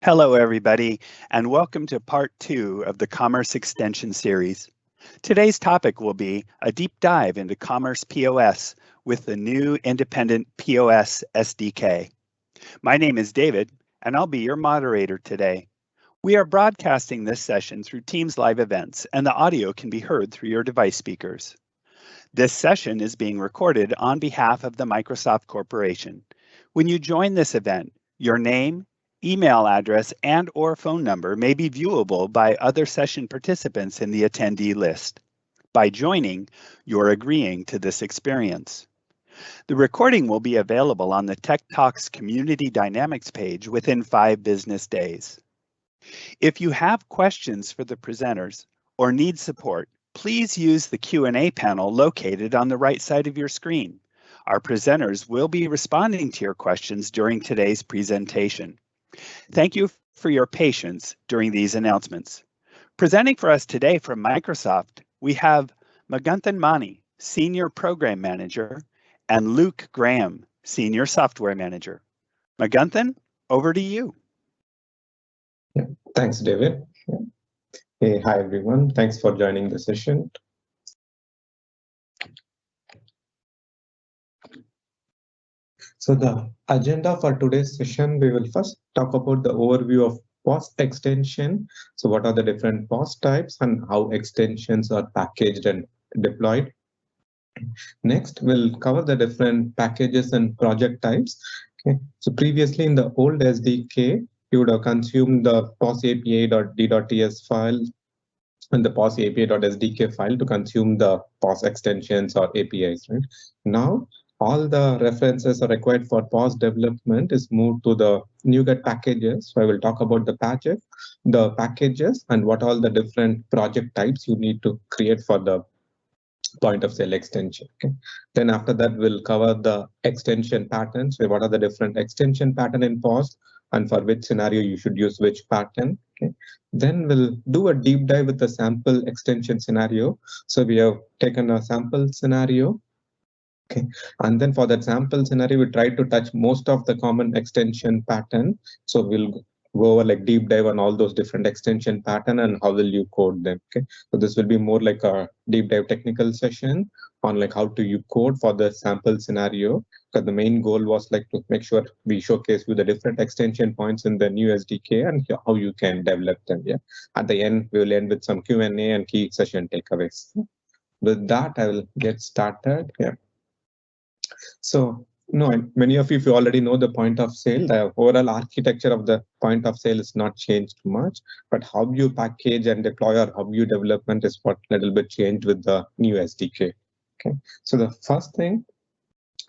Hello, everybody, and welcome to part 2 of the Commerce Extension series. Today's topic will be a deep dive into Commerce POS with the new Independent POS SDK. My name is David, and I'll be your moderator today. We are broadcasting this session through Teams live events, and the audio can be heard through your device speakers. This session is being recorded on behalf of the Microsoft Corporation. When you join this event, your name, email address, and/or phone number may be viewable by other session participants in the attendee list. By joining, you're agreeing to this experience. The recording will be available on the Tech Talks Community Dynamics page within 5 business days. If you have questions for the presenters or need support, please use the Q&A panel located on the right side of your screen. Our presenters will be responding to your questions during today's presentation. Thank you for your patience during these announcements. Presenting for us today from Microsoft, we have Maganthan Mani, Senior Program Manager, and Luke Graham, Senior Software Manager. Maganthan, over to you. Yeah, thanks, David. Yeah. Hey, hi, everyone. Thanks for joining the session. So the agenda for today's session, we will first talk about the overview of POS extension. So what are the different POS types and how extensions are packaged and deployed. Next, we'll cover the different packages and project types. Okay. So previously in the old SDK, you would have consumed the POS API.d.ts file and the POS API.sdk file to consume the POS extensions or APIs. Right? Now, all the references are required for POS development is moved to the NuGet packages. So I will talk about the packages, and what all the different project types you need to create for the point of sale extension. Okay. Then after that, we'll cover the extension patterns. So what are the different extension pattern in POS and for which scenario you should use which pattern. Okay. Then we'll do a deep dive with the sample extension scenario. So we have taken a sample scenario. Okay, and then for that sample scenario, we try to touch most of the common extension pattern. So we'll go over like deep dive on all those different extension pattern and how will you code them. Okay, so this will be more like a deep dive technical session on like how do you code for the sample scenario. Because the main goal was like to make sure we showcase you the different extension points in the new SDK and how you can develop them. Yeah, at the end we will end with some Q&A and key session takeaways. With that, I will get started. Yeah. So, many of you already know the point of sale. The overall architecture of the point of sale is not changed much, but how you package and deploy or how you development is what a little bit changed with the new SDK. Okay, so the first thing,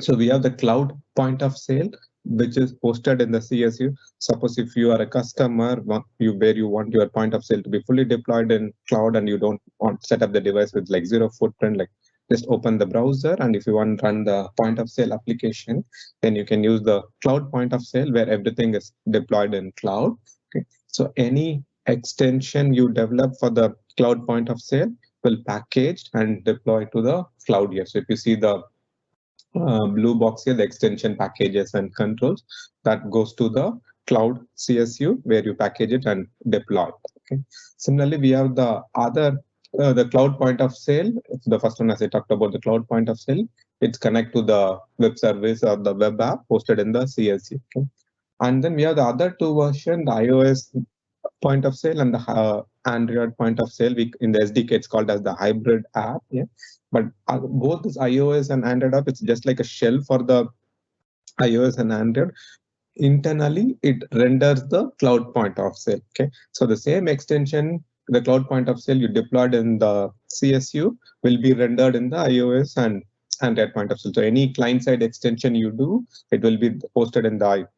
so we have the cloud point of sale, which is hosted in the CSU. Suppose if you are a customer where you want your point of sale to be fully deployed in cloud and you don't want to set up the device with like zero footprint, like just open the browser, and if you want to run the point of sale application, then you can use the cloud point of sale where everything is deployed in cloud. Okay. So any extension you develop for the cloud point of sale will package and deploy to the cloud here. So if you see the blue box here, the extension packages and controls, that goes to the cloud CSU where you package it and deploy. Okay. Similarly, we have the other the cloud point of sale. The first one, as I talked about, the cloud point of sale, it's connect to the web service or the web app hosted in the CSU. Okay. And then we have the other two versions, the iOS point of sale and the Android point of sale. In the SDK, it's called as the hybrid app. Yeah. But both this iOS and Android app, it's just like a shell for the iOS and Android. Internally, it renders the cloud point of sale. Okay. So the same extension, the cloud point of sale you deployed in the CSU will be rendered in the iOS and Android point of sale. So any client-side extension you do, it will be posted in the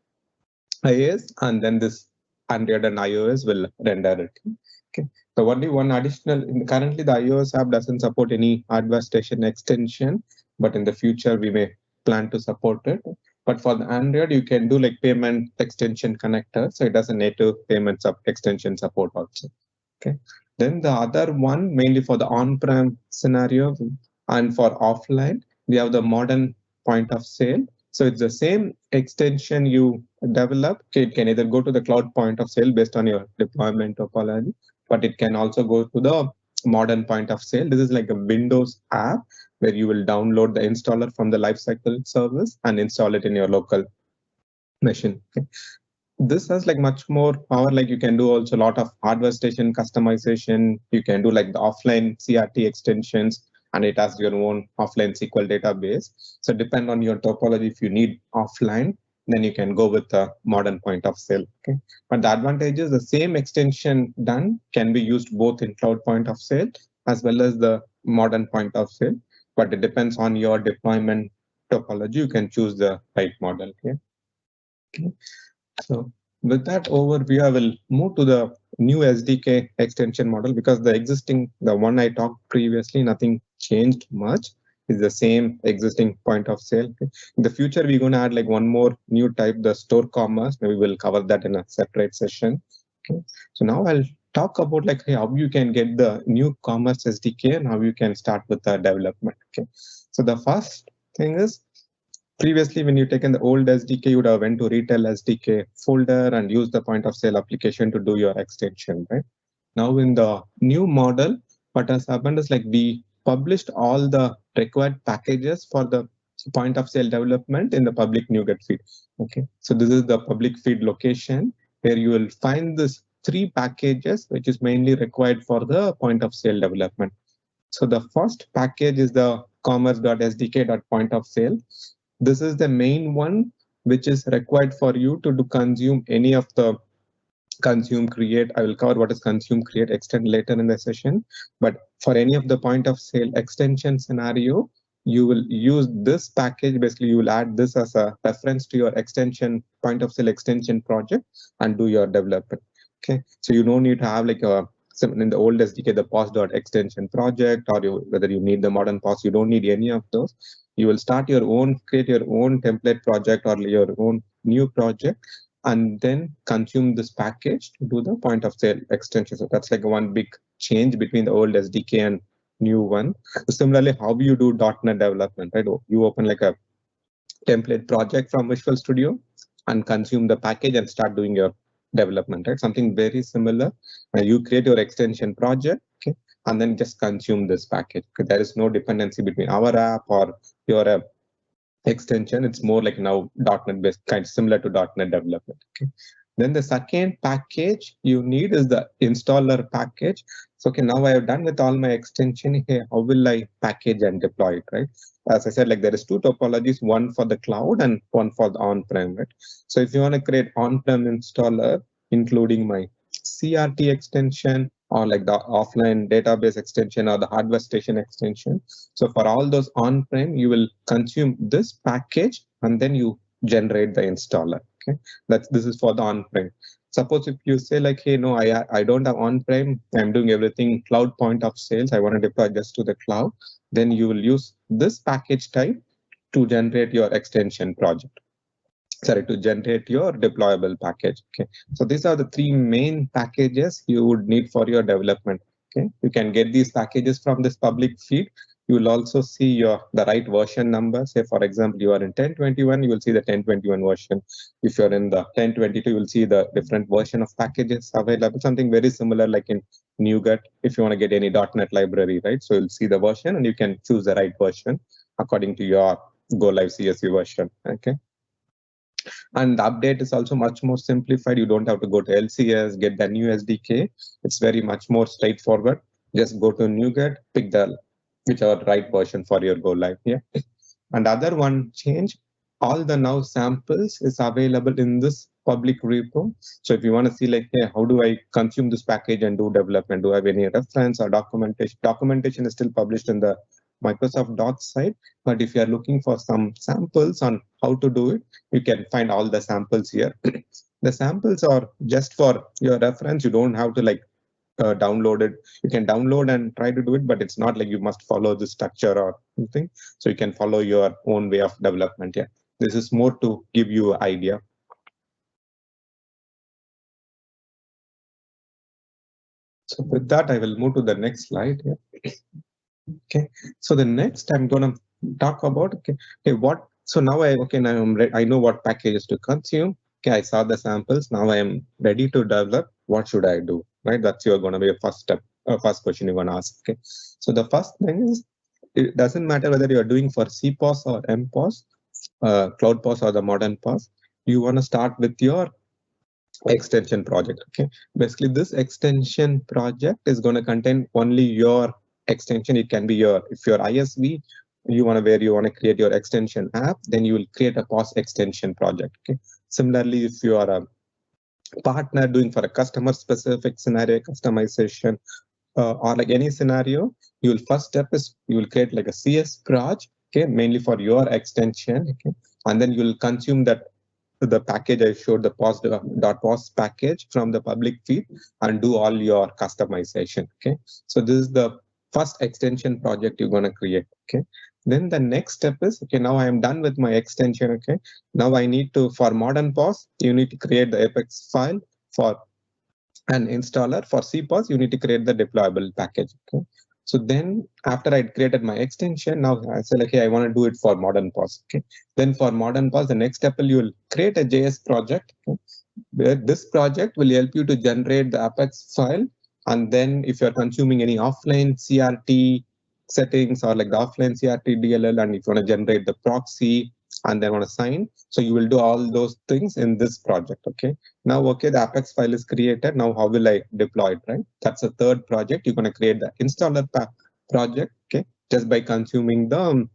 iOS, and then this Android and iOS will render it. Okay. So only one additional, currently the iOS app doesn't support any hardware station extension, but in the future we may plan to support it. But for the Android, you can do like payment extension connector, so it does a native payment extension support also. Okay. Then the other one, mainly for the on-prem scenario and for offline, we have the modern point of sale. So it's the same extension you develop. Okay, it can either go to the cloud point of sale based on your deployment topology, but it can also go to the modern point of sale. This is like a Windows app where you will download the installer from the lifecycle service and install it in your local machine. Okay. This has like much more power. Like you can do also a lot of hardware station customization. You can do like the offline CRT extensions, and it has your own offline SQL database. So depend on your topology. If you need offline, then you can go with the modern point of sale. Okay. But the advantage is the same extension done can be used both in cloud point of sale as well as the modern point of sale. But it depends on your deployment topology. You can choose the right model. Okay. So with that overview, I will move to the new SDK extension model because the one I talked previously, nothing changed much. It's the same existing point of sale. Okay. In the future, we're going to add like one more new type, the store commerce. Maybe we'll cover that in a separate session. Okay. So now I'll talk about like how you can get the new commerce SDK and how you can start with the development. Okay. So the first thing is, previously, when you taken the old SDK, you would have went to retail SDK folder and used the point of sale application to do your extension, right? Now in the new model, what has happened is like we published all the required packages for the point of sale development in the public NuGet feed. Okay, so this is the public feed location where you will find this 3 packages, which is mainly required for the point of sale development. So the first package is the commerce.sdk.point of sale. This is the main one which is required for you to consume any of the consume, create. I will cover what is consume, create, extend later in the session. But for any of the point of sale extension scenario, you will use this package. Basically, you will add this as a reference to your extension point of sale extension project and do your development. Okay, so you don't need to have like a in the old SDK, the POS.extension project, or whether you need the modern POS, you don't need any of those. You will start your own, create your own template project or your own new project, and then consume this package to do the point of sale extension. So that's like one big change between the old SDK and new one. So similarly, how you do .NET development, right? You open like a template project from Visual Studio and consume the package and start doing your development, right? Something very similar. You create your extension project, okay, and then just consume this package. Okay, there is no dependency between our app or your app extension. It's more like now .NET based, kind of similar to .NET development. Okay. Then the second package you need is the installer package. So okay, now I have done with all my extension here. How will I package and deploy it, right? As I said, like there is 2 topologies, one for the cloud and one for the on-prem, right? So if you want to create on-prem installer, including my CRT extension or like the offline database extension or the hardware station extension. So for all those on-prem, you will consume this package and then you generate the installer. Okay, this is for the on-prem. Suppose if you say like, hey, no, I don't have on-prem, I'm doing everything cloud point of sales, I want to deploy just to the cloud, then you will use this package type to generate your extension project. Sorry, to generate your deployable package. Okay, so these are the 3 main packages you would need for your development. Okay, you can get these packages from this public feed. You will also see the right version number. Say, for example, you are in 1021, you will see the 1021 version. If you're in the 1022, you will see the different version of packages available. Something very similar like in NuGet, if you want to get any .NET library, right? So you'll see the version and you can choose the right version according to your Go Live CSV version. Okay. And the update is also much more simplified. You don't have to go to LCS, get the new SDK. It's very much more straightforward. Just go to NuGet, pick the whichever right version for your go live here. And other one change, all the now samples is available in this public repo. So if you want to see like, hey, how do I consume this package and do development? Do I have any reference or documentation? Documentation is still published in the Microsoft Docs site, but if you are looking for some samples on how to do it, you can find all the samples here. The samples are just for your reference. You don't have to like download it. You can download and try to do it, but it's not like you must follow the structure or something. So you can follow your own way of development. Yeah, this is more to give you an idea. So with that, I will move to the next slide here. Okay, so the next I'm going to talk about, okay, what So now I know what packages to consume. Okay, I saw the samples. Now I am ready to develop. What should I do? Right, that's your going to be a first step, first question you're going to ask. Okay, so the first thing is, it doesn't matter whether you're doing for CPOS or MPOS, Cloud POS or the modern POS. You want to start with your extension project. Okay, basically this extension project is going to contain only your extension. It can be your, if you're ISV, you want to, where you want to create your extension app, then you will create a POS extension project. Okay, similarly, if you are a partner doing for a customer specific scenario customization, or like any scenario, you will first step is you will create like a CS project, okay, mainly for your extension. Okay, and then you will consume that, the package I showed, the POS package from the public feed, and do all your customization. Okay, so this is the first extension project you're going to create. Okay, then the next step is, okay, now I am done with my extension. Okay, now I need to, for modern POS, you need to create the Apex file. For an installer, for CPOS, you need to create the deployable package. Okay, so then after I created my extension, now I say, okay, I want to do it for modern POS. Okay, then for modern POS, the next step you will create a JS project. Okay, where this project will help you to generate the Apex file. And then if you're consuming any offline CRT settings, or like the offline CRT DLL, and if you want to generate the proxy and then want to sign, so you will do all those things in this project. Okay, now, okay, the Apex file is created. Now, how will I deploy it, right? That's a third project. You're going to create the installer project, okay, just by consuming the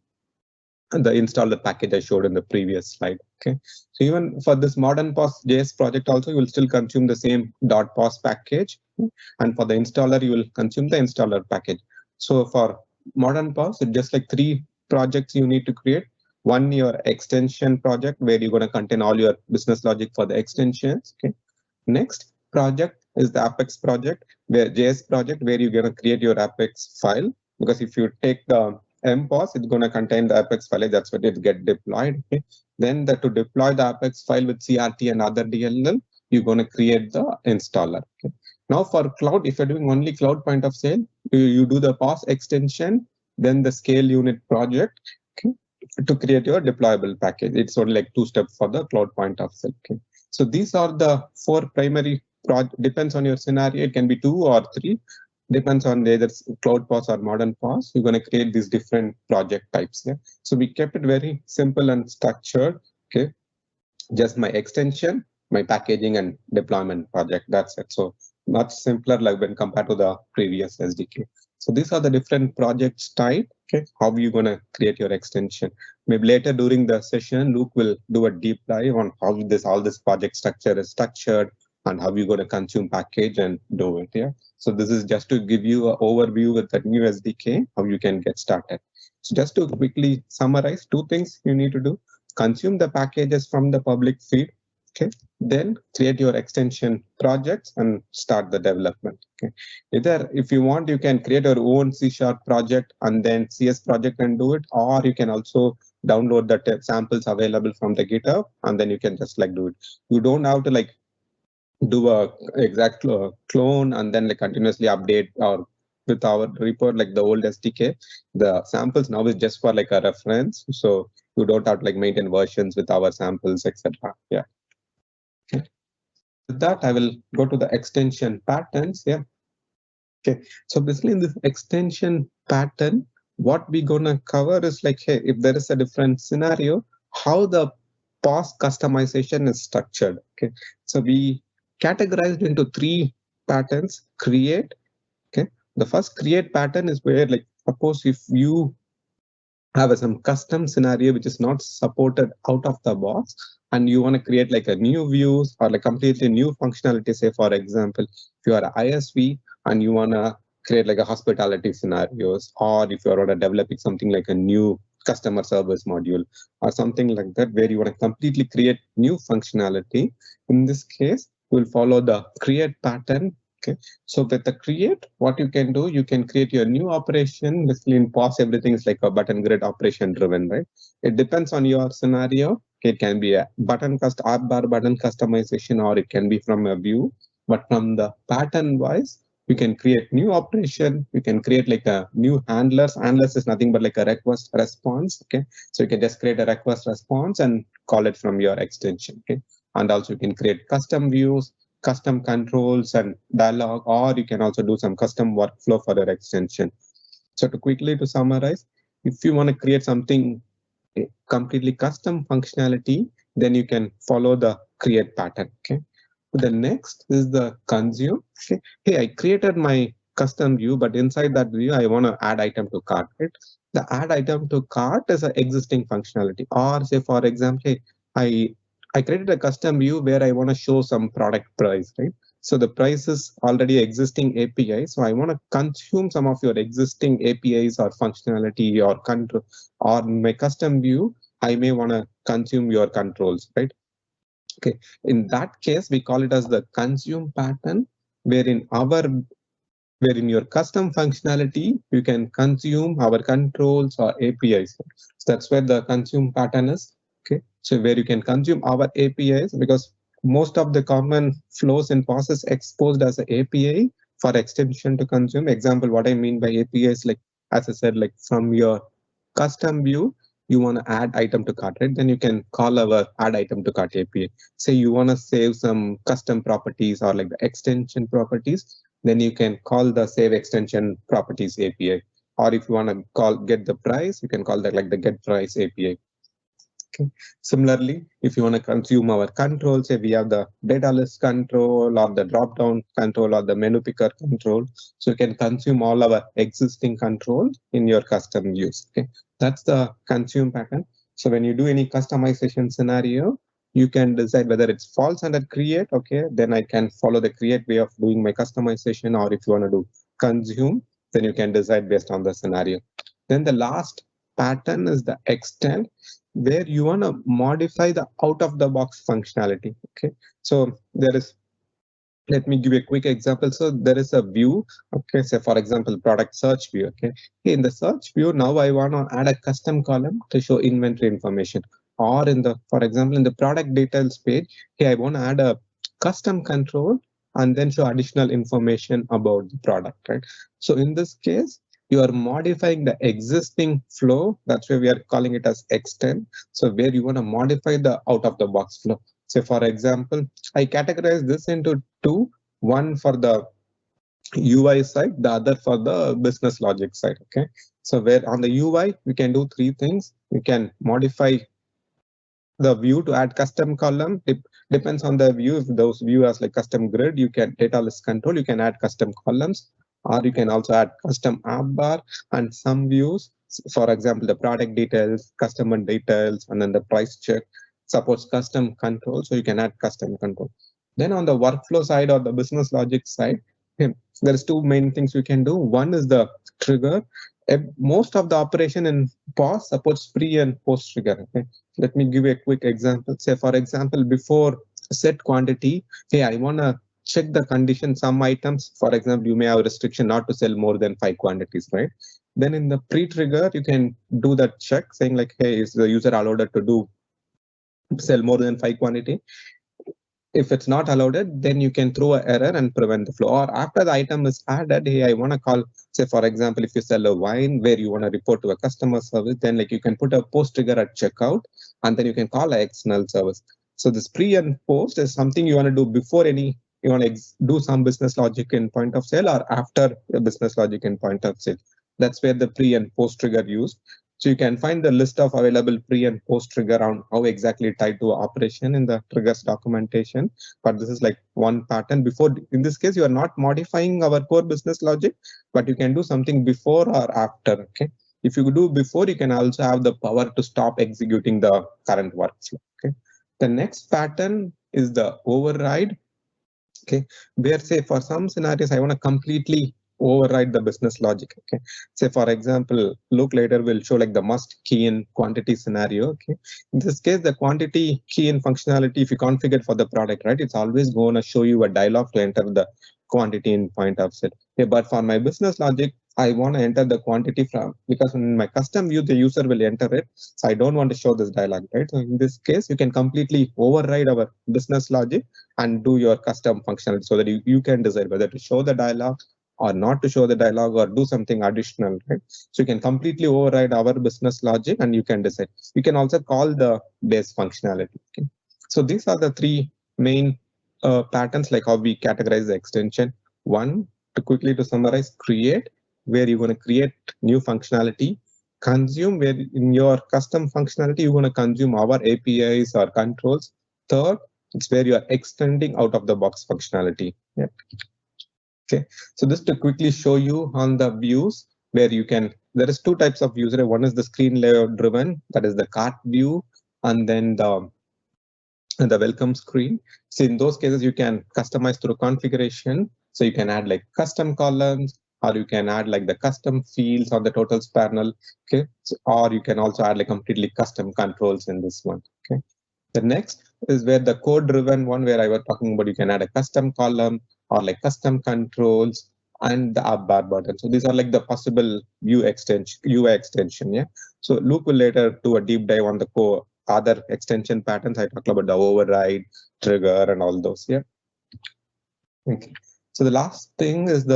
installer package I showed in the previous slide. Okay, so even for this modern POS JS project also, you will still consume the same .pos package, and for the installer, you will consume the installer package. So for modern POS, it's just like three projects you need to create. One, your extension project, where you're going to contain all your business logic for the extensions. Okay, next project is the Apex project, where JS project, where you're going to create your Apex file. Because if you take the MPOS, it's going to contain the Apex file. That's what it get deployed. Okay, then to deploy the Apex file with CRT and other DLL, you're going to create the installer. Okay, now for cloud, if you're doing only cloud point of sale, you do the POS extension, then the scale unit project. Okay, to create your deployable package. It's only like two steps for the cloud point of sale. Okay, so these are the four primary depends on your scenario. It can be two or three, depends on either cloud POS or modern POS. You're going to create these different project types. Yeah, so we kept it very simple and structured. Okay, just my extension, my packaging, and deployment project. That's it. So much simpler, like when compared to the previous SDK. So these are the different projects type. Okay, how are you going to create your extension? Maybe later during the session, Luke will do a deep dive on how all this project structure is structured, and how you're going to consume package and do it. Yeah. So this is just to give you an overview with the new SDK, how you can get started. So just to quickly summarize, two things you need to do: consume the packages from the public feed. Okay, then create your extension projects and start the development. Okay, either if you want, you can create your own C# project and then CS project and do it, or you can also download the samples available from the GitHub, and then you can just like do it. You don't have to like do a exact clone and then like continuously update, or with our report like the old SDK, the samples now is just for like a reference, so you don't have to like maintain versions with our samples, etc. Yeah. Okay. With that, I will go to the extension patterns. Yeah. Okay. So basically, in this extension pattern, what we're gonna cover is like, hey, if there is a different scenario, how the POS customization is structured. Okay. So we categorized into three patterns. Create. Okay. The first create pattern is where, like, suppose if you have some custom scenario which is not supported out of the box, and you want to create like a new views or like completely new functionality. Say for example, if you are an ISV and you want to create like a hospitality scenarios, or if you are developing something like a new customer service module or something like that, where you want to completely create new functionality, in this case we'll follow the create pattern. Okay, so with the create, what you can do, you can create your new operation. Basically in POS, everything is like a button grid operation driven, right? It depends on your scenario. It can be a app bar button customization, or it can be from a view. But from the pattern wise, You can create new operation. You can create like a new handlers. Handlers is nothing but like a request response. Okay, so you can just create a request response and call it from your extension. Okay, and also you can create custom views, custom controls, and dialog, or you can also do some custom workflow for your extension. So to summarize, if you want to create something completely custom functionality, then you can follow the create pattern. Okay. The next is the consume. Okay. Hey, I created my custom view, but inside that view, I want to add item to cart. Right? The add item to cart is an existing functionality. Or say, for example, hey, I created a custom view where I want to show some product price, right? So the price is already existing API. So I want to consume some of your existing APIs or functionality or control, or in my custom view, I may want to consume your controls, right? Okay. In that case, we call it as the consume pattern, wherein your custom functionality, you can consume our controls or APIs. So that's where the consume pattern is. Okay. So where you can consume our APIs, because most of the common flows in POS is exposed as an API for extension to consume. Example, what I mean by API is like, as I said, like from your custom view, you want to add item to cart, right? Then you can call our add item to cart API. Say you want to save some custom properties or like the extension properties, then you can call the save extension properties API. Or if you want to get the price, you can call that like the get price API. Okay. Similarly, if you want to consume our control, say we have the data list control or the drop down control or the menu picker control. So you can consume all our existing control in your custom views. Okay. That's the consume pattern. So when you do any customization scenario, you can decide whether it's falls under create. Okay, then I can follow the create way of doing my customization, or if you want to do consume, then you can decide based on the scenario. Then the last pattern is the extend, where you want to modify the out of the box functionality. Okay, so let me give you a quick example. So there is a view. Okay, say for example, product search view. Okay, in the search view, now I want to add a custom column to show inventory information. Or for example, in the product details page, hey, I want to add a custom control and then show additional information about the product, right? So in this case, you are modifying the existing flow. That's why we are calling it as extend. So where you want to modify the out of the box flow. Say for example, I categorize this into two, one for the UI side, the other for the business logic side. Okay, so where on the UI we can do three things. We can modify the view to add custom column. It depends on the view. If those view has like custom grid, you can data list control, you can add custom columns, or you can also add custom app bar. And some views, for example, the product details, customer details, and then the price check supports custom control, so you can add custom control. Then on the workflow side or the business logic side, there's two main things you can do. One is the trigger. Most of the operation in POS supports pre and post trigger. Okay, let me give you a quick example. Say for example, before set quantity, hey, I want to check the condition. Some items, for example, you may have a restriction not to sell more than 5 quantities, right? Then in the pre-trigger, you can do that check saying like, hey, is the user allowed to sell more than 5 quantity? If it's not allowed, then you can throw an error and prevent the flow. Or after the item is added, hey, I want to call, say for example, if you sell a wine where you want to report to a customer service, then like you can put a post trigger at checkout, and then you can call an external service. So this pre and post is something you want to do before you want to do some business logic in point of sale, or after the business logic in point of sale. That's where the pre and post trigger used. So you can find the list of available pre and post trigger on how exactly tied to operation in the triggers documentation. But this is like one pattern. Before, in this case, you are not modifying our core business logic, but you can do something before or after. Okay. If you do before, you can also have the power to stop executing the current workflow. Okay. The next pattern is the override. Okay, where say for some scenarios I want to completely override the business logic. Okay, say for example, look later will show like the must key in quantity scenario. Okay, in this case, the quantity key in functionality, if you configure for the product, right, it's always going to show you a dialog to enter the quantity in point of sale. Okay, but for my business logic, I want to enter the quantity from, because in my custom view, the user will enter it. So I don't want to show this dialog, right? So in this case, you can completely override our business logic and do your custom functionality so that you can decide whether to show the dialog or not to show the dialog or do something additional, right? So you can completely override our business logic and you can decide. You can also call the base functionality. Okay? So these are the three main patterns, like how we categorize the extension. One, to summarize, create, where you're going to create new functionality. Consume, where in your custom functionality, you're going to consume our APIs or controls. Third, it's where you are extending out of the box functionality. Yeah. Okay, so just to quickly show you on the views where you can, there is two types of views. One is the screen layout driven, that is the cart view, and then the welcome screen. So in those cases, you can customize through configuration. So you can add like custom columns, or you can add like the custom fields on the totals panel. Okay, so, or you can also add like completely custom controls in this one. Okay. The next is where the code driven one, where I was talking about, you can add a custom column or like custom controls and the up bar button. So these are like the possible view extension, UI extension. Yeah. So Luke will later do a deep dive on the core other extension patterns. I talked about the override, trigger, and all those. Yeah. Okay. So the last thing is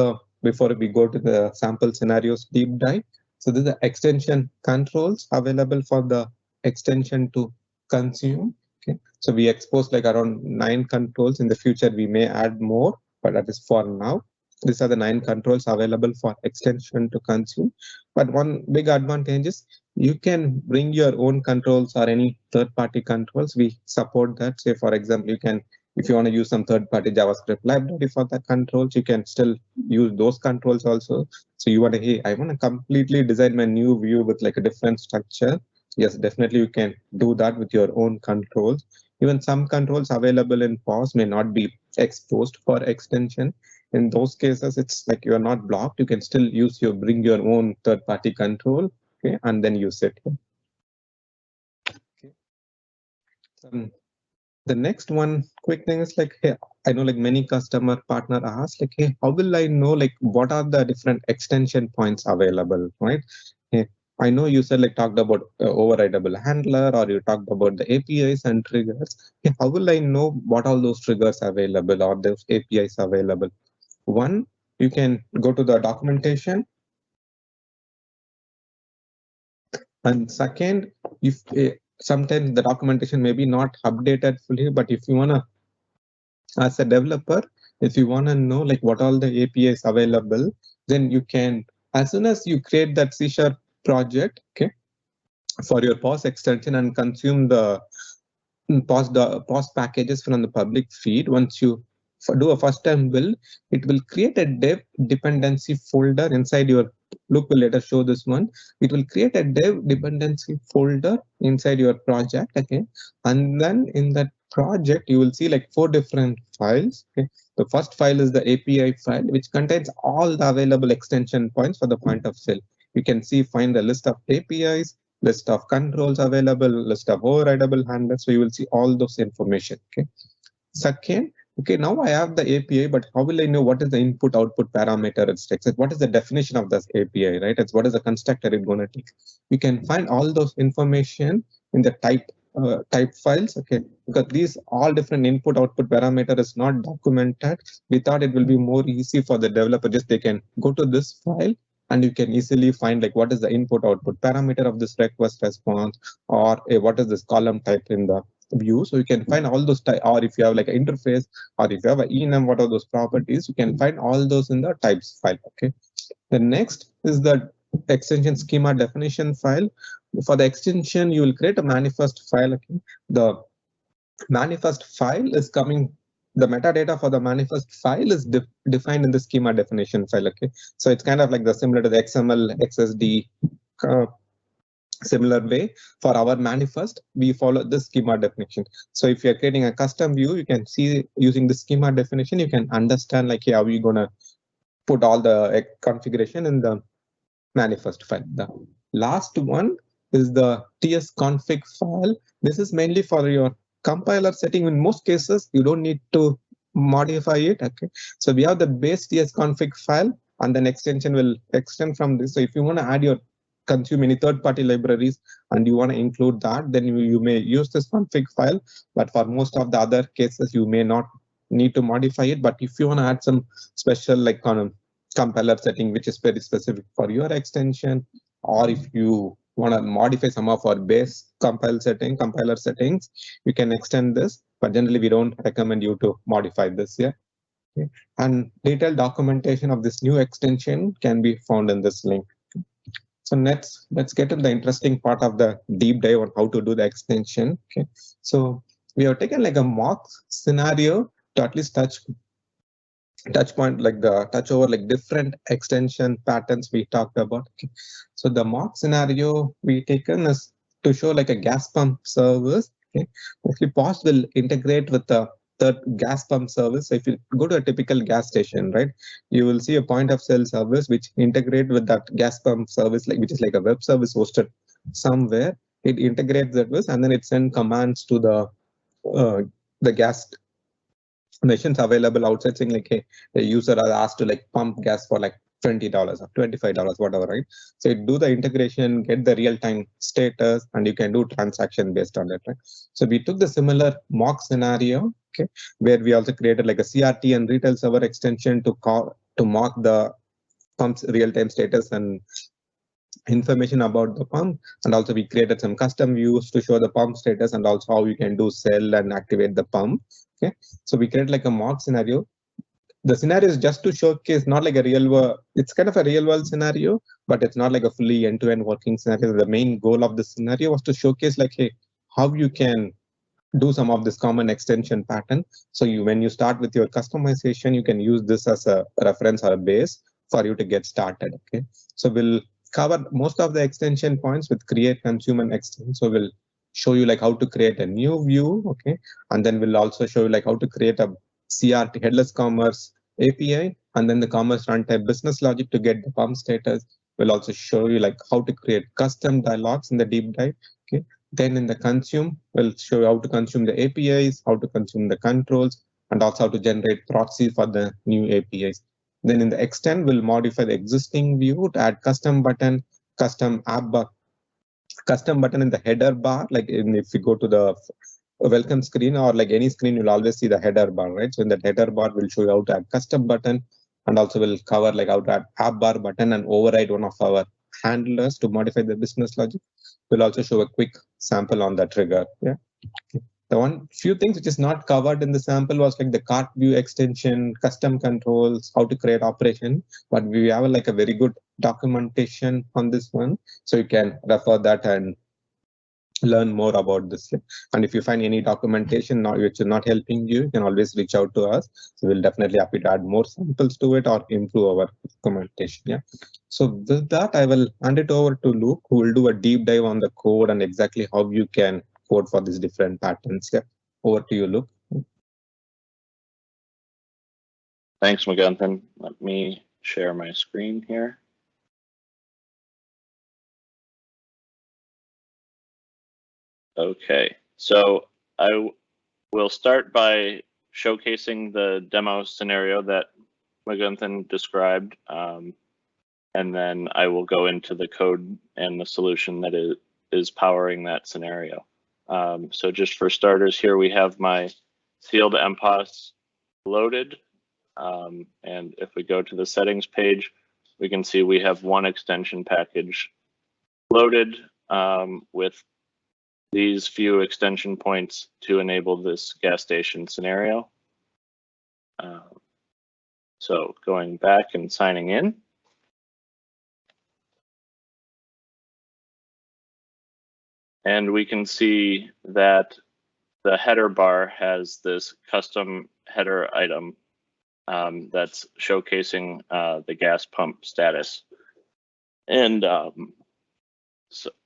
before we go to the sample scenarios deep dive. So this is the extension controls available for the extension to consume. Okay. So we exposed like around 9 controls. In the future, we may add more, but that is for now. These are the 9 controls available for extension to consume. But one big advantage is you can bring your own controls or any third-party controls. We support that. Say, for example, if you want to use some third-party JavaScript library for the controls, you can still use those controls also. So you want to, hey, I want to completely design my new view with like a different structure. Yes, definitely you can do that with your own controls. Even some controls available in POS may not be exposed for extension. In those cases, it's like you're not blocked. You can still bring your own third-party control, okay, and then use it. Okay. The next one quick thing is like, hey, I know like many customer partner ask like, hey, how will I know like what are the different extension points available, right? Hey, I know you said like talked about overridable handler, or you talked about the APIs and triggers. Hey, how will I know what all those triggers available or those APIs available? One, you can go to the documentation. And second, if sometimes the documentation may be not updated fully, but if you want to, as a developer, if you want to know like what all the APIs available, then you can, as soon as you create that C# project, okay, for your POS extension and consume the POS packages from the public feed, once you do a first time build, it will create a dev dependency folder inside your, Luke will later show this one. It will create a dev dependency folder inside your project. Okay. And then in that project, you will see like 4 different files. Okay. The first file is the API file, which contains all the available extension points for the point of sale. You can find the list of APIs, list of controls available, list of overridable handlers. So you will see all those information. Okay. Second, okay, now I have the API, but how will I know what is the input output parameter it's takes? What is the definition of this API, right? It's what is the constructor it's going to take. You can find all those information in the type files, okay, because these all different input output parameter is not documented. We thought it will be more easy for the developer, just they can go to this file and you can easily find like what is the input output parameter of this request response, or what is this column type in the view. So you can find all those or if you have like an interface, or if you have an enum, what are those properties, you can find all those in the types file. Okay. The next is the extension schema definition file. For the extension, you will create a manifest file. Okay. The manifest file is coming, the metadata for the manifest file is defined in the schema definition file. Okay. So it's kind of like the similar to the XML XSD similar way. For our manifest, we follow the schema definition. So if you're creating a custom view, you can see using the schema definition, you can understand like, hey, how are you going to put all the configuration in the manifest file. The last one is the tsconfig file. This is mainly for your compiler setting. In most cases, you don't need to modify it. Okay. So we have the base tsconfig file, and then extension will extend from this. So if you want to add your consume any third-party libraries and you want to include that, then you may use this config file. But for most of the other cases, you may not need to modify it. But if you want to add some special like compiler setting, which is very specific for your extension, or if you want to modify some of our base compiler settings, you can extend this, but generally we don't recommend you to modify this here. Okay. And detailed documentation of this new extension can be found in this link. So let's get to the interesting part of the deep dive on how to do the extension. Okay. So we have taken like a mock scenario to at least touch point, like the touch over like different extension patterns we talked about. Okay. So the mock scenario we taken is to show like a gas pump service. Okay. Mostly POS will integrate with the gas pump service. So if you go to a typical gas station, right, you will see a point of sale service which integrate with that gas pump service, like which is like a web service hosted somewhere. It integrates that with, and then it sends commands to the gas machines available outside, saying like, hey, the user are asked to like pump gas for like $20 or $25, whatever, right? So you do the integration, get the real-time status, and you can do transaction based on that, right? So we took the similar mock scenario, okay, where we also created like a CRT and retail server extension to mock the pump's real-time status and information about the pump. And also we created some custom views to show the pump status and also how you can do sell and activate the pump. Okay, so we create like a mock scenario. The scenario is just to showcase, not like a real world, it's kind of a real world scenario, but it's not like a fully end-to-end working scenario. The main goal of the scenario was to showcase like, hey, how you can do some of this common extension pattern. So when you start with your customization, you can use this as a reference or a base for you to get started. Okay, so we'll cover most of the extension points with create, consume, and extend. So we'll show you like how to create a new view. Okay, and then we'll also show you like how to create a CRT, headless commerce API, and then the commerce runtime business logic to get the pump status. We'll also show you like how to create custom dialogues in the deep dive. Okay, then in the consume, we'll show you how to consume the APIs, how to consume the controls, and also how to generate proxies for the new APIs. Then in the extend, we'll modify the existing view to add custom button, custom app bar, custom button in the header bar. Like if you go to the welcome screen or like any screen, you'll always see the header bar, right? So in that header bar, we'll show you how to add custom button, and also we'll cover like how to add app bar button and override one of our handlers to modify the business logic. We'll also show a quick sample on the trigger. Yeah. The few things which is not covered in the sample was like the cart view extension, custom controls, how to create operation. But we have like a very good documentation on this one, so you can refer that and learn more about this. And if you find any documentation which is not helping you, you can always reach out to us. So we'll definitely happy to add more samples to it or improve our documentation. Yeah. So with that, I will hand it over to Luke, who will do a deep dive on the code and exactly how you can code for these different patterns. Yeah. Over to you, Luke. Thanks, Mugunthan. Let me share my screen here. Okay, so I will start by showcasing the demo scenario that Mugunthan described, and then I will go into the code and the solution that is powering that scenario. So just for starters here, we have my sealed MPOS loaded, and if we go to the settings page, we can see we have one extension package loaded with these few extension points to enable this gas station scenario. So going back and signing in. And we can see that the header bar has this custom header item that's showcasing the gas pump status.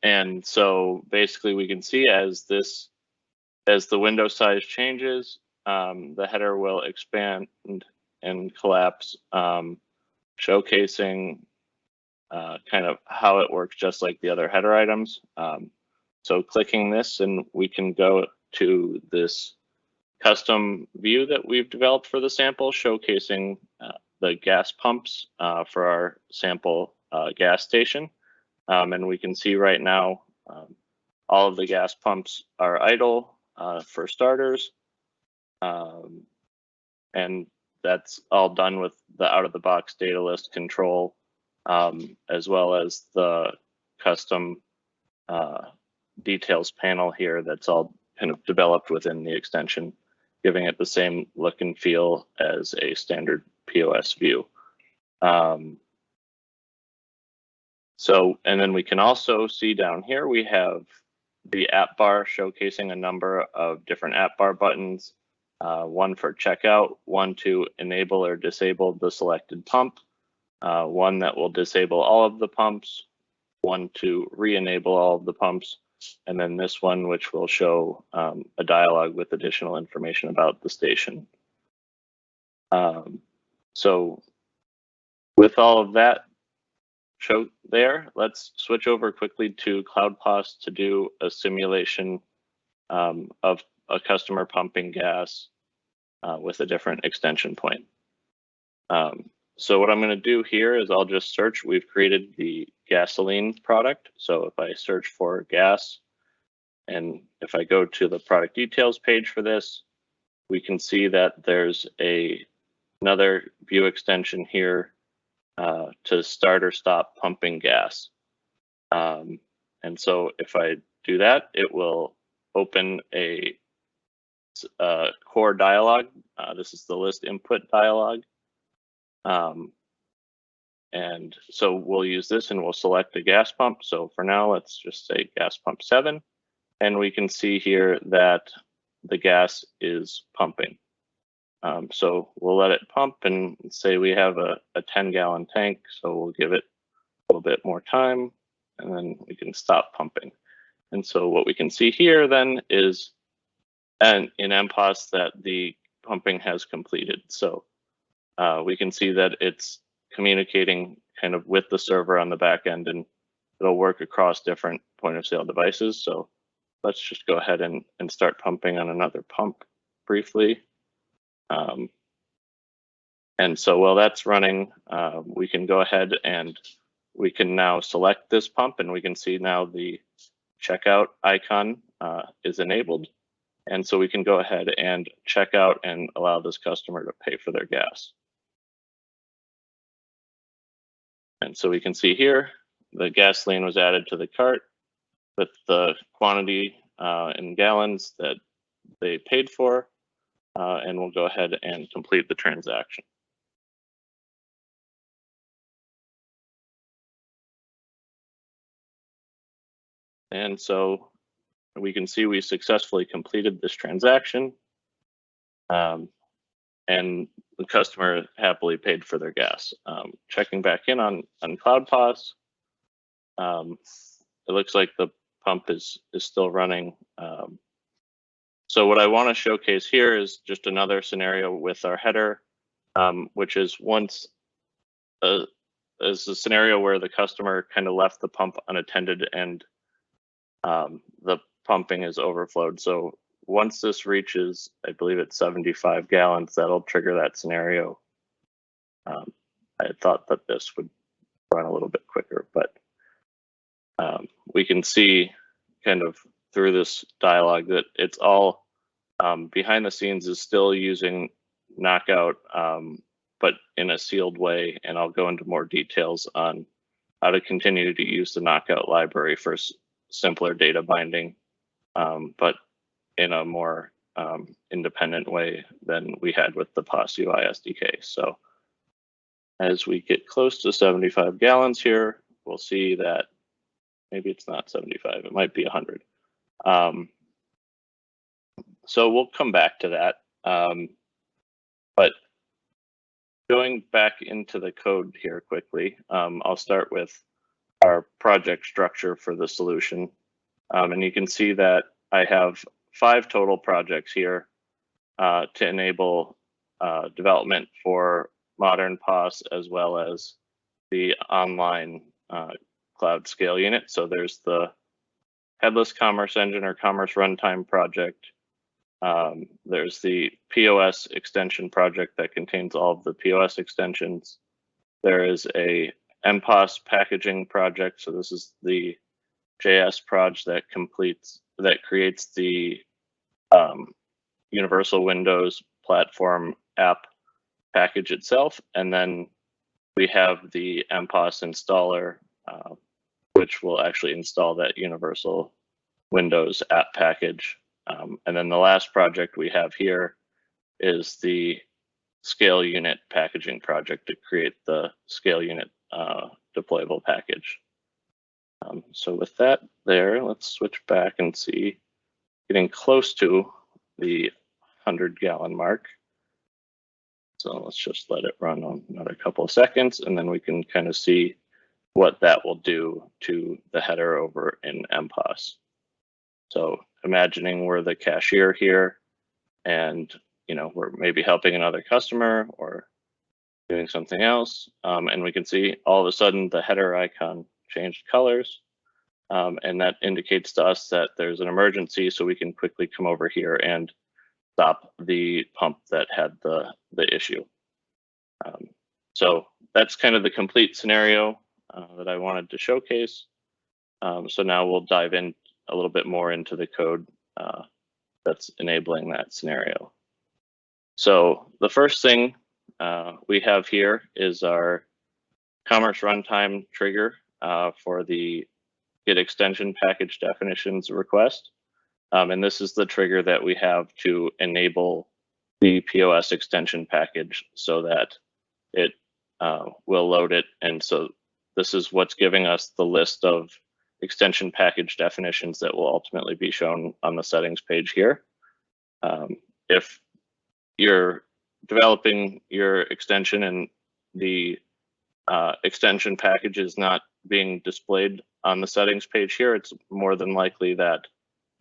And so basically we can see as the window size changes, the header will expand and collapse, showcasing kind of how it works just like the other header items. So clicking this, and we can go to this custom view that we've developed for the sample, showcasing the gas pumps for our sample gas station. And we can see right now all of the gas pumps are idle for starters. And that's all done with the out-of-the-box data list control, as well as the custom details panel here that's all kind of developed within the extension, giving it the same look and feel as a standard POS view. And then we can also see down here, we have the app bar showcasing a number of different app bar buttons, one for checkout, one to enable or disable the selected pump, one that will disable all of the pumps, one to re-enable all of the pumps, and then this one which will show a dialog with additional information about the station. So with all of that show there, let's switch over quickly to CloudPOS to do a simulation of a customer pumping gas with a different extension point. So what I'm going to do here is I'll just search. We've created the gasoline product. So if I search for gas, and if I go to the product details page for this, we can see that there's another view extension here to start or stop pumping gas. And so if I do that, it will open a core dialog. This is the list input dialog. And so we'll use this and we'll select a gas pump. So for now, let's just say gas pump 7. And we can see here that the gas is pumping. So we'll let it pump and say we have a 10-gallon tank. So we'll give it a little bit more time and then we can stop pumping. And so what we can see here then is in MPOS that the pumping has completed. So we can see that it's communicating kind of with the server on the back end, and it'll work across different point of sale devices. So let's just go ahead and start pumping on another pump briefly. And so while that's running, we can go ahead and we can now select this pump, and we can see now the checkout icon is enabled. And so we can go ahead and check out and allow this customer to pay for their gas. And so we can see here, the gasoline was added to the cart with the quantity in gallons that they paid for, and we'll go ahead and complete the transaction. And so we can see we successfully completed this transaction, and the customer happily paid for their gas. Checking back in on CloudPOS, it looks like the pump is still running. So what I want to showcase here is just another scenario with our header, which is is a scenario where the customer kind of left the pump unattended and the pumping is overflowed. So once this reaches, I believe it's 75 gallons, that'll trigger that scenario. I had thought that this would run a little bit quicker, but we can see kind of through this dialogue that it's all behind the scenes is still using Knockout, but in a sealed way. And I'll go into more details on how to continue to use the Knockout library for simpler data binding, but in a more independent way than we had with the POS UI SDK. So as we get close to 75 gallons here, we'll see that maybe it's not 75, it might be 100. So we'll come back to that. But going back into the code here quickly, I'll start with our project structure for the solution. And you can see that I have 5 total projects here to enable development for modern POS as well as the online cloud scale unit. So there's the headless commerce engine or commerce runtime project. There's the POS extension project that contains all of the POS extensions. There is a MPOS packaging project. So this is the JS project that creates the Universal Windows platform app package itself, and then we have the MPOS installer, which will actually install that universal Windows app package. And then the last project we have here is the scale unit packaging project to create the scale unit deployable package. So with that there, let's switch back and see, getting close to the 100-gallon mark. So let's just let it run on another couple of seconds, and then we can kind of see what that will do to the header over in MPOS. So imagining we're the cashier here, and we're maybe helping another customer or doing something else, and we can see all of a sudden the header icon changed colors, and that indicates to us that there's an emergency, so we can quickly come over here and stop the pump that had the issue. So that's kind of the complete scenario that I wanted to showcase. So now we'll dive in a little bit more into the code that's enabling that scenario. So the first thing we have here is our Commerce Runtime trigger for the Get Extension Package Definitions request. And this is the trigger that we have to enable the POS extension package so that it will load it. And so this is what's giving us the list of extension package definitions that will ultimately be shown on the settings page here. If you're developing your extension and the extension package is not being displayed on the settings page here, it's more than likely that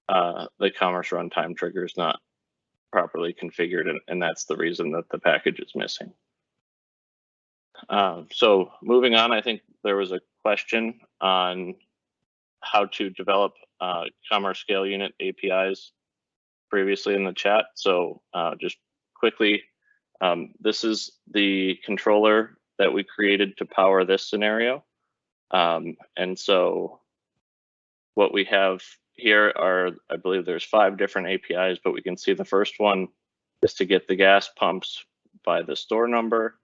the Commerce Runtime trigger is not properly configured, and that's the reason that the package is missing. So moving on, I think there was a question on how to develop Commerce Scale Unit APIs previously in the chat. So just quickly, this is the controller that we created to power this scenario. And so what we have here are, I believe there's 5 different APIs, but we can see the first one is to get the gas pumps by the store number.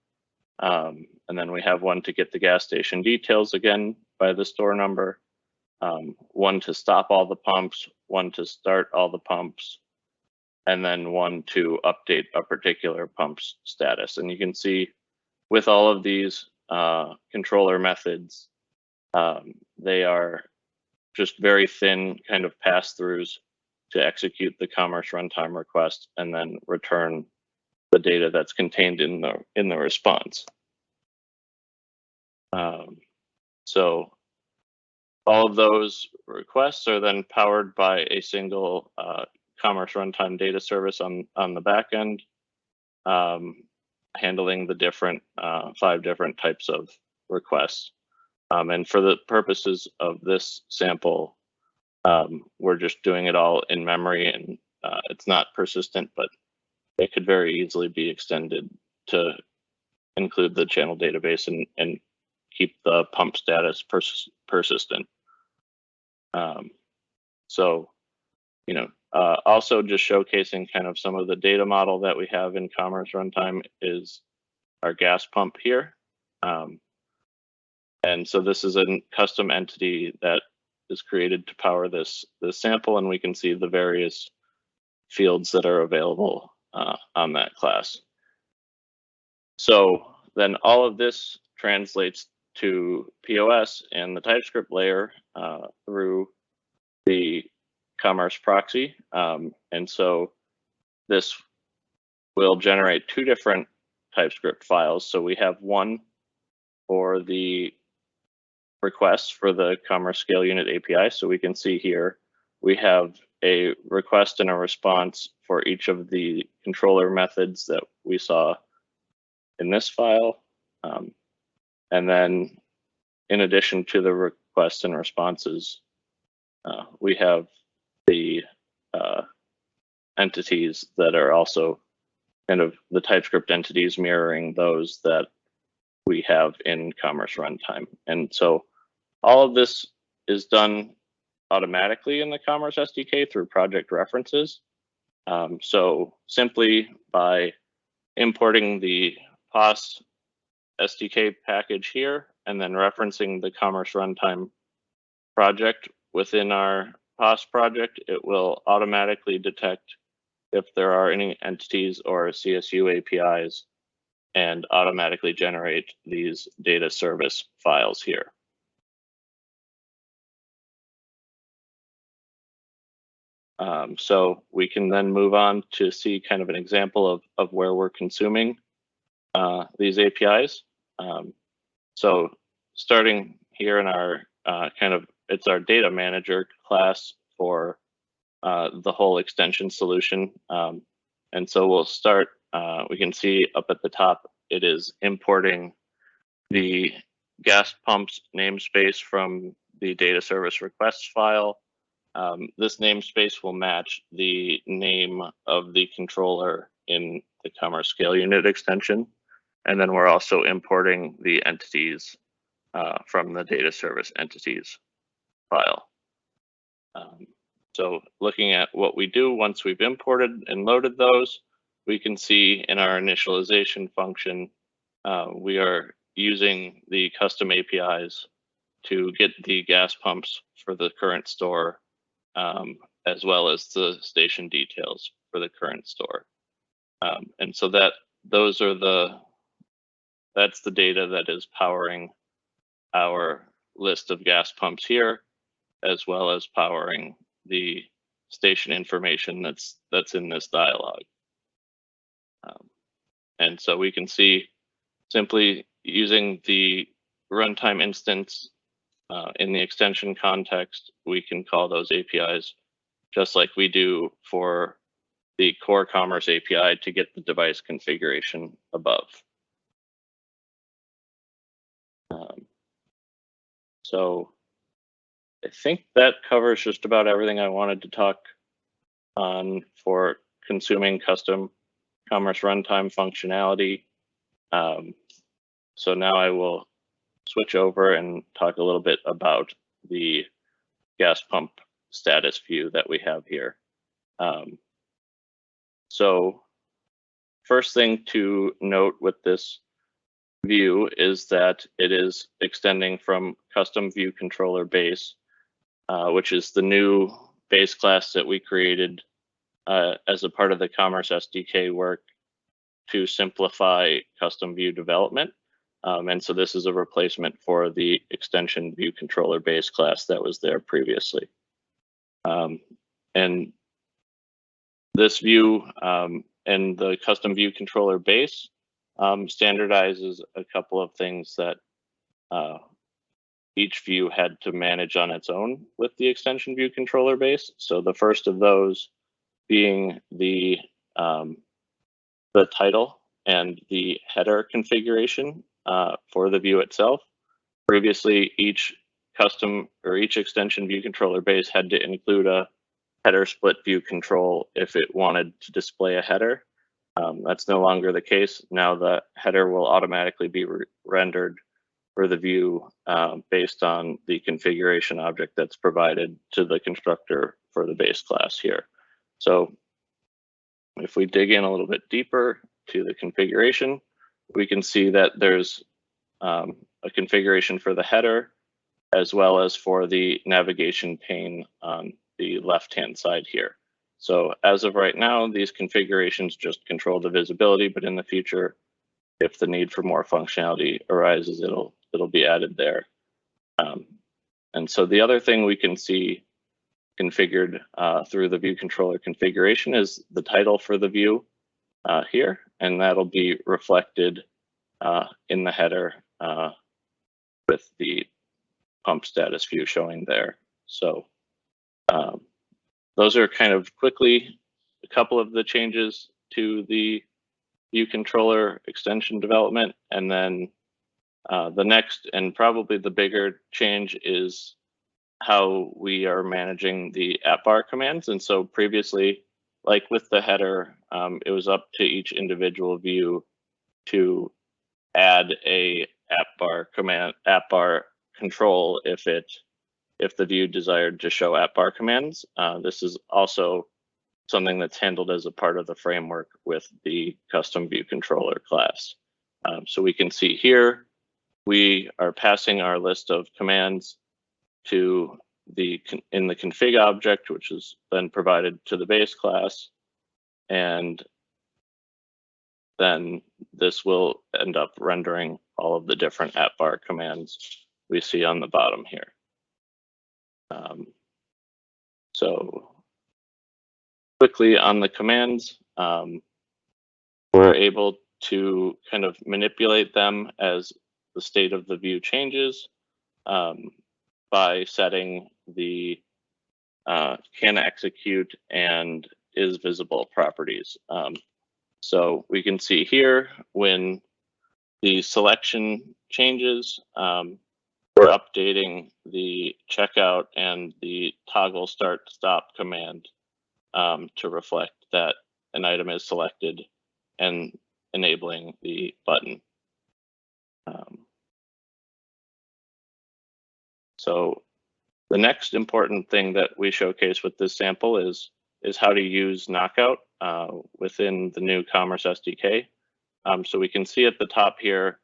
And then we have one to get the gas station details again by the store number. One to stop all the pumps, one to start all the pumps, and then one to update a particular pump's status. And you can see with all of these controller methods, they are just very thin kind of pass-throughs to execute the Commerce Runtime request and then return the data that's contained in the response. So all of those requests are then powered by a single Commerce Runtime data service on the back end, handling the different 5 different types of requests. And for the purposes of this sample, we're just doing it all in memory, and it's not persistent, but it could very easily be extended to include the channel database and keep the pump status persistent. So, also just showcasing kind of some of the data model that we have in Commerce Runtime is our gas pump here. And so this is a custom entity that is created to power this sample, and we can see the various fields that are available on that class. So then all of this translates to POS and the TypeScript layer through the Commerce proxy. And so this will generate 2 different TypeScript files. So we have one for the requests for the Commerce Scale Unit API. So we can see here, we have a request and a response for each of the controller methods that we saw in this file. And then in addition to the requests and responses, we have the entities that are also kind of the TypeScript entities mirroring those that we have in Commerce Runtime. And so all of this is done automatically in the Commerce SDK through project references. So simply by importing the POS SDK package here, and then referencing the Commerce Runtime project within our POS project, it will automatically detect if there are any entities or CSU APIs and automatically generate these data service files here. So we can then move on to see kind of an example of where we're consuming these APIs. So starting here in our it's our data manager class for the whole extension solution. And so we'll start, we can see up at the top, it is importing the gas pumps namespace from the data service requests file. This namespace will match the name of the controller in the Commerce Scale Unit extension. And then we're also importing the entities from the data service entities file. So looking at what we do once we've imported and loaded those, we can see in our initialization function, we are using the custom APIs to get the gas pumps for the current store, as well as the station details for the current store. And so that's the data that is powering our list of gas pumps here, as well as powering the station information that's in this dialog. And so we can see simply using the runtime instance in the extension context, we can call those APIs just like we do for the core commerce API to get the device configuration above. So I think that covers just about everything I wanted to talk on for consuming custom commerce runtime functionality. So now I will switch over and talk a little bit about the gas pump status view that we have here. So first thing to note with this view is that it is extending from custom view controller base, which is the new base class that we created as a part of the Commerce SDK work to simplify custom view development. And so this is a replacement for the extension view controller base class that was there previously. And this view and the custom view controller base standardizes a couple of things that each view had to manage on its own with the extension view controller base. So the first of those being the title and the header configuration for the view itself. Previously, each extension view controller base had to include a header split view control if it wanted to display a header. That's no longer the case. Now the header will automatically be rendered for the view based on the configuration object that's provided to the constructor for the base class here. So if we dig in a little bit deeper to the configuration, we can see that there's a configuration for the header as well as for the navigation pane on the left-hand side here. So as of right now, these configurations just control the visibility, but in the future, if the need for more functionality arises, it'll be added there. And so the other thing we can see configured through the view controller configuration is the title for the view here, and that'll be reflected in the header with the pump status view showing there. So those are kind of quickly a couple of the changes to the view controller extension development. And then the next and probably the bigger change is how we are managing the app bar commands. And so previously, like with the header, it was up to each individual view to add a app bar control if the view desired to show app bar commands. This is also something that's handled as a part of the framework with the custom view controller class. So we can see here, we are passing our list of commands to in the config object, which is then provided to the base class. And then this will end up rendering all of the different @bar commands we see on the bottom here. So quickly on the commands, we're able to kind of manipulate them as the state of the view changes by setting the can execute and is visible properties. So we can see here when the selection changes, we're updating the checkout and the toggle start stop command to reflect that an item is selected and enabling the button. So the next important thing that we showcase with this sample is how to use Knockout within the new Commerce SDK. So we can see at the top here,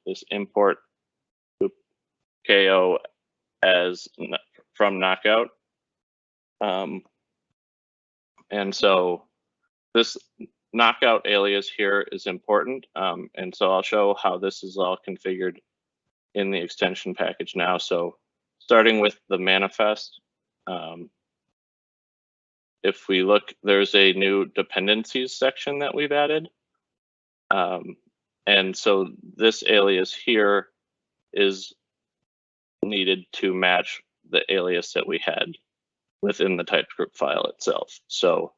this import KO as from Knockout. And so this Knockout alias here is important. And so I'll show how this is all configured in the extension package now. So starting with the manifest, if we look, there's a new dependencies section that we've added. And so this alias here is needed to match the alias that we had within the TypeScript file itself. So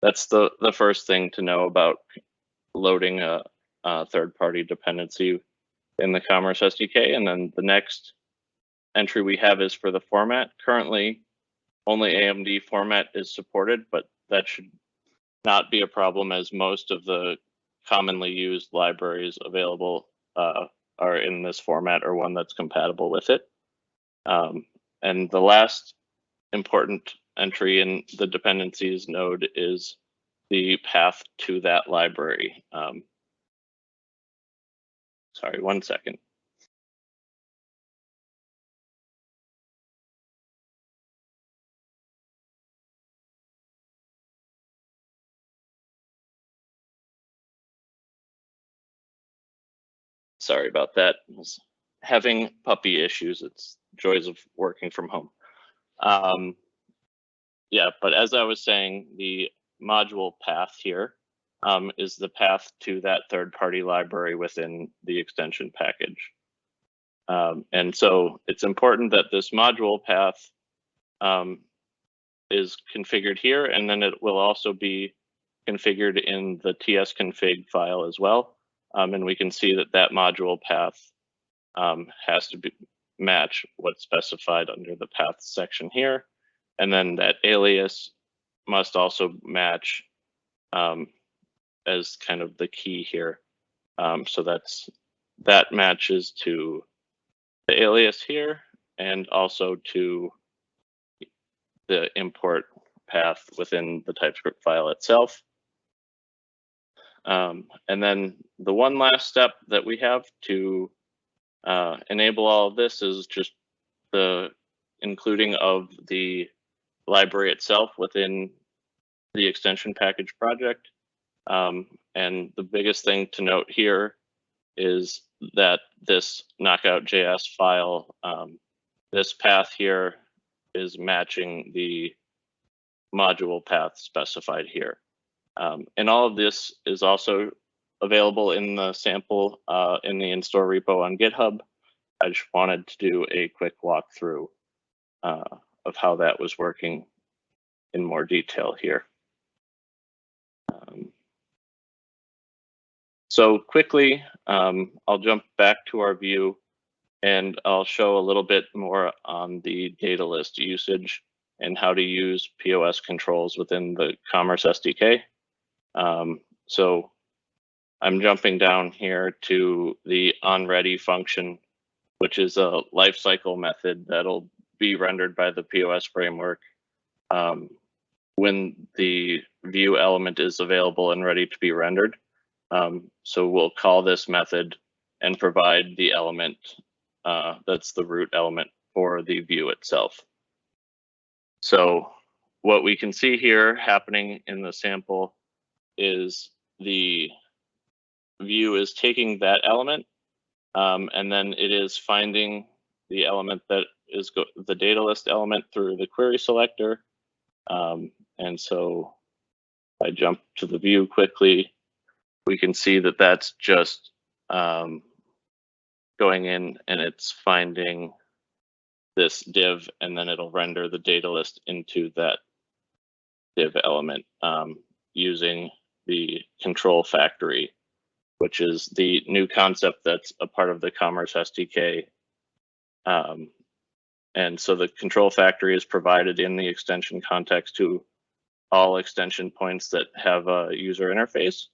that's the first thing to know about loading a third-party dependency in the Commerce SDK. And then the next entry we have is for the format. Currently, only AMD format is supported, but that should not be a problem as most of the commonly used libraries available are in this format or one that's compatible with it. And the last important entry in the dependencies node is the path to that library. Sorry, 1 second. Sorry about that. I was having puppy issues. It's joys of working from home. Yeah, but as I was saying, the module path here is the path to that third-party library within the extension package. And so it's important that this module path is configured here, and then it will also be configured in the tsconfig file as well. And we can see that that module path has to match what's specified under the path section here. And then that alias must also match as kind of the key here. So that matches to the alias here and also to the import path within the TypeScript file itself. And then the one last step that we have to enable all of this is just the including of the library itself within the extension package project. And the biggest thing to note here is that this knockout.js file, this path here is matching the module path specified here. And all of this is also available in the sample in the in-store repo on GitHub. I just wanted to do a quick walkthrough of how that was working in more detail here. So quickly, I'll jump back to our view and I'll show a little bit more on the data list usage and how to use POS controls within the Commerce SDK. So I'm jumping down here to the onReady function, which is a lifecycle method that'll be rendered by the POS framework when the view element is available and ready to be rendered. So we'll call this method and provide the element that's the root element for the view itself. So what we can see here happening in the sample is the view is taking that element, and then it is finding the element that is the data list element through the query selector. And so if I jump to the view quickly, we can see that that's just going in and it's finding this div, and then it'll render the data list into that div element using the control factory, which is the new concept that's a part of the Commerce SDK. And so the control factory is provided in the extension context to all extension points that have a user interface.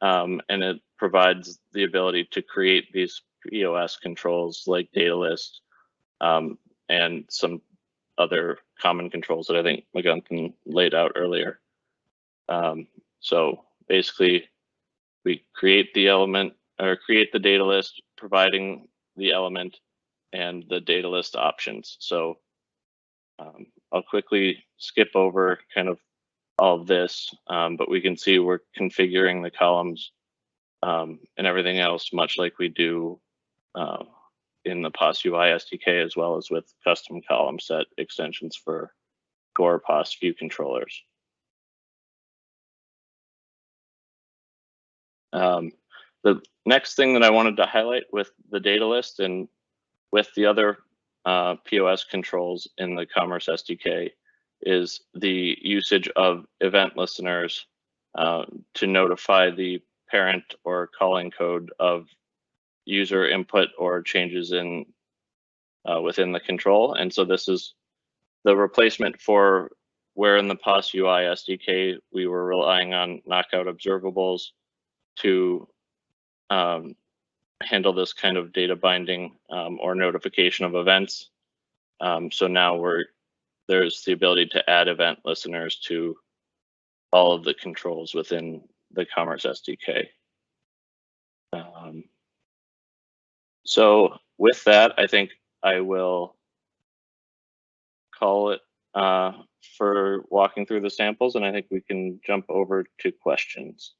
And it provides the ability to create these POS controls like data list and some other common controls that I think Magunthan laid out earlier. So basically, we create the element or create the data list, providing the element and the data list options. So I'll quickly skip over kind of all of this, but we can see we're configuring the columns and everything else much like we do in the POS UI SDK, as well as with custom column set extensions for core POS view controllers. The next thing that I wanted to highlight with the data list and with the other POS controls in the Commerce SDK is the usage of event listeners to notify the parent or calling code of user input or changes in within the control. And so this is the replacement for where in the POS UI SDK we were relying on knockout observables to handle this kind of data binding or notification of events. So now there's the ability to add event listeners to all of the controls within the Commerce SDK. So with that, I think I will call it for walking through the samples, and I think we can jump over to questions.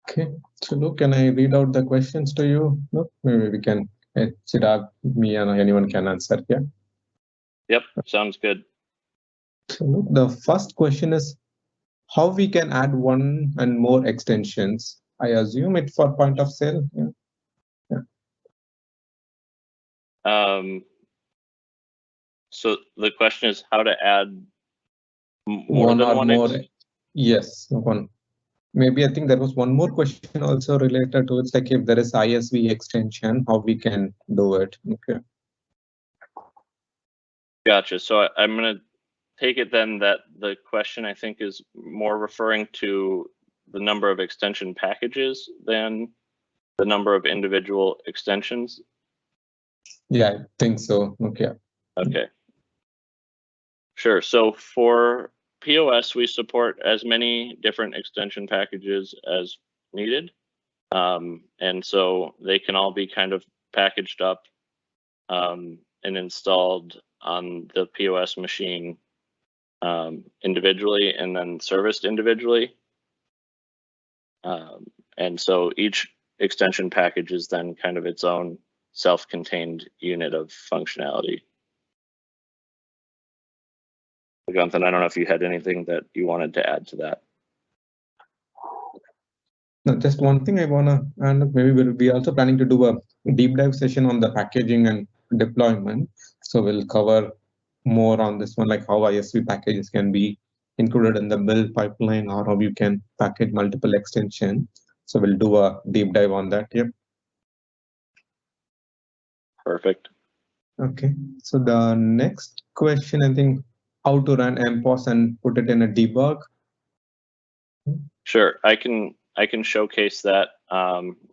Okay, so Luke, can I read out the questions to you? No, maybe we can, Chirag, me and anyone can answer here. Yep, sounds good. So Luke, the first question is how we can add one and more extensions. I assume it for point of sale. Yeah. So the question is how to add more than one. Yes, one. Maybe I think there was one more question also related to it's like if there is ISV extension, how we can do it. Okay. Gotcha. So I'm going to take it then that the question I think is more referring to the number of extension packages than the number of individual extensions. Yeah, I think so. Okay. Okay. Sure. So for POS, we support as many different extension packages as needed. And so they can all be kind of packaged up and installed on the POS machine individually and then serviced individually. And so each extension package is then kind of its own self-contained unit of functionality. Magunthan, I don't know if you had anything that you wanted to add to that. No, just one thing I wanna, and maybe we'll be also planning to do a deep dive session on the packaging and deployment. So we'll cover more on this one, like how ISV packages can be included in the build pipeline or how you can package multiple extensions. So we'll do a deep dive on that. Yep. Perfect. Okay. So the next question, I think, how to run MPOS and put it in a debug. Sure, I can showcase that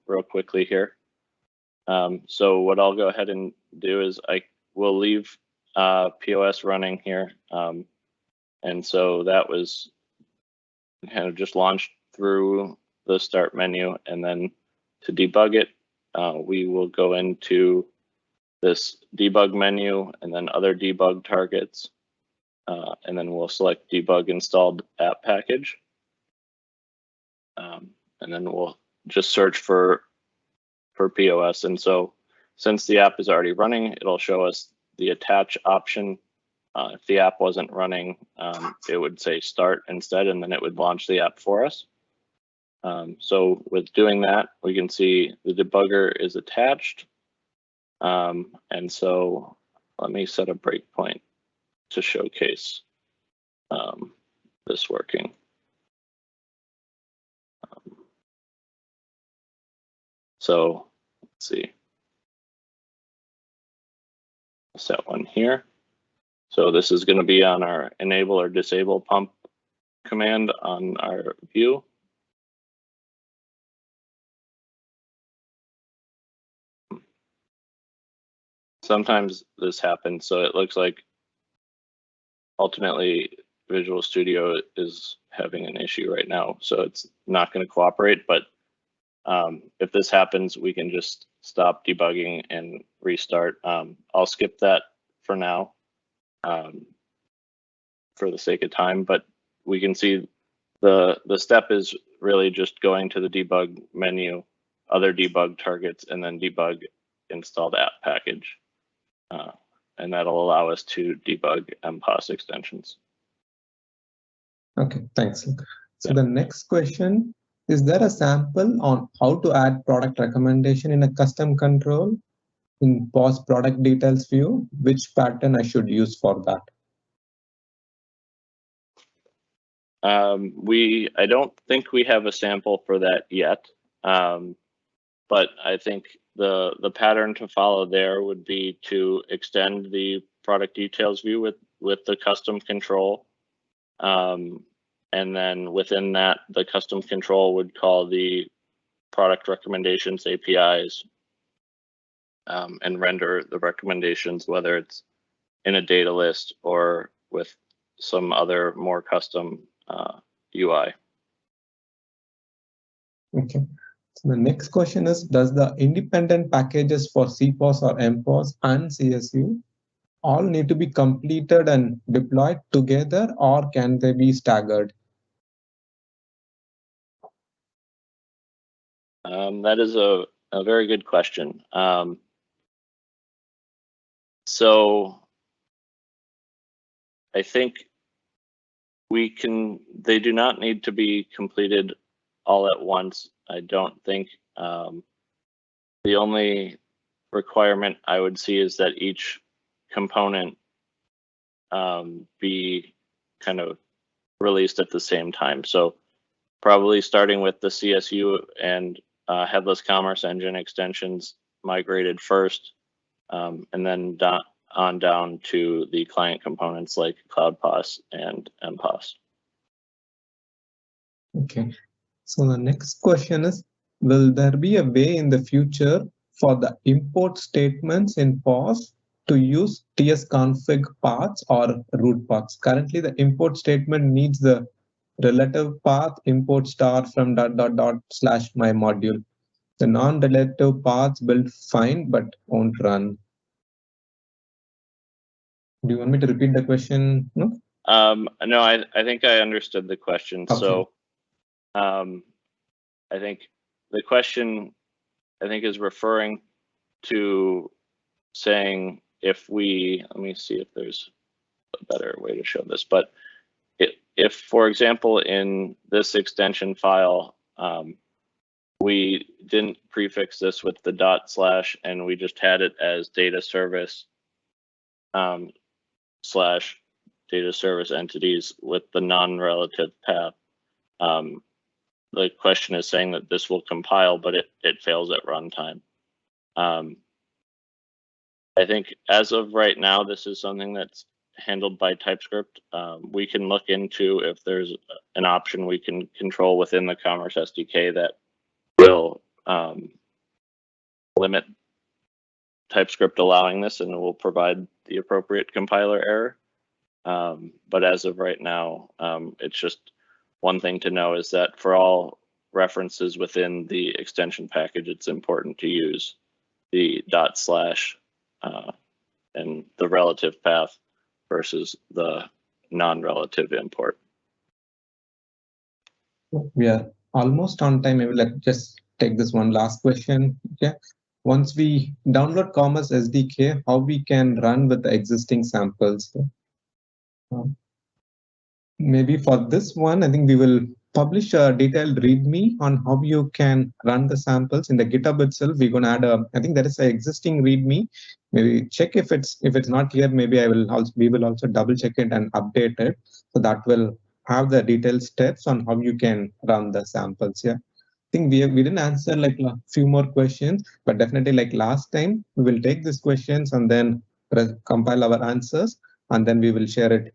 real quickly here. So what I'll go ahead and do is I will leave POS running here. And so that was kind of just launch through the start menu, and then to debug it, we will go into this debug menu and then other debug targets, and then we'll select debug installed app package, and then we'll just search for POS. And so since the app is already running, it'll show us the attach option. If the app wasn't running, it would say start instead, and then it would launch the app for us. So with doing that, we can see the debugger is attached. And so let me set a breakpoint to showcase this working. So let's see. Set one here. So this is going to be on our enable or disable pump command on our view. Sometimes this happens, so it looks like ultimately Visual Studio is having an issue right now, so it's not going to cooperate. But if this happens, we can just stop debugging and restart. I'll skip that for now for the sake of time, but we can see the step is really just going to the debug menu, other debug targets, and then debug installed app package. And that'll allow us to debug POS extensions. Okay, thanks. So the next question, is there a sample on how to add product recommendation in a custom control in POS product details view? Which pattern I should use for that? I don't think we have a sample for that yet, but I think the pattern to follow there would be to extend the product details view with the custom control. And then within that, the custom control would call the product recommendations APIs and render the recommendations, whether it's in a data list or with some other more custom UI. Okay. So the next question is, does the independent packages for CPOS or MPOS and CSU all need to be completed and deployed together, or can they be staggered? That is a very good question. So I think they do not need to be completed all at once. I don't think. The only requirement I would see is that each component be kind of released at the same time. So probably starting with the CSU and headless commerce engine extensions migrated first, and then on down to the client components like Cloud POS and MPOS. Okay. So the next question is, will there be a way in the future for the import statements in POS to use tsconfig paths or root paths? Currently, the import statement needs the relative path import star from .. / my module. The non-relative paths build fine but won't run. Do you want me to repeat the question? No, no, I think I understood the question. Okay. So I think the question is referring to saying if we, let me see if there's a better way to show this, but if for example, in this extension file, we didn't prefix this with the / and we just had it as data service / data service entities with the non-relative path. The question is saying that this will compile, but it fails at runtime. I think as of right now, this is something that's handled by TypeScript. We can look into if there's an option we can control within the Commerce SDK that will limit TypeScript allowing this, and it will provide the appropriate compiler error. But as of right now, it's just one thing to know is that for all references within the extension package, it's important to use the / and the relative path versus the non-relative import. We are almost on time. Maybe let's just take this one last question. Okay. Once we download Commerce SDK, how we can run with the existing samples? Maybe for this one, I think we will publish a detailed README on how you can run the samples in the GitHub itself. We're going to add I think there is an existing README. Maybe check if it's not here. Maybe we will also double check it and update it. So that will have the detailed steps on how you can run the samples. Yeah, I think we didn't answer like a few more questions, but definitely like last time, we will take these questions and then compile our answers, and then we will share it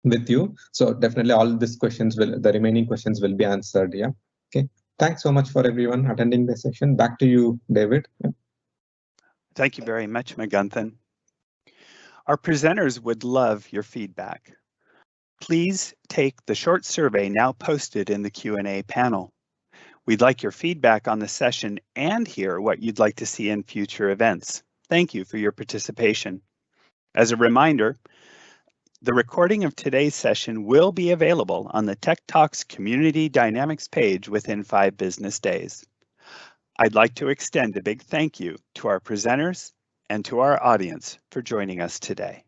with you. So definitely all these questions the remaining questions will be answered. Yeah. Okay. Thanks so much for everyone attending the session. Back to you, David. Yeah. Thank you very much, Mugunthan. Our presenters would love your feedback. Please take the short survey now posted in the Q&A panel. We'd like your feedback on the session and hear what you'd like to see in future events. Thank you for your participation. As a reminder, the recording of today's session will be available on the Tech Talks Community Dynamics page within 5 business days. I'd like to extend a big thank you to our presenters and to our audience for joining us today.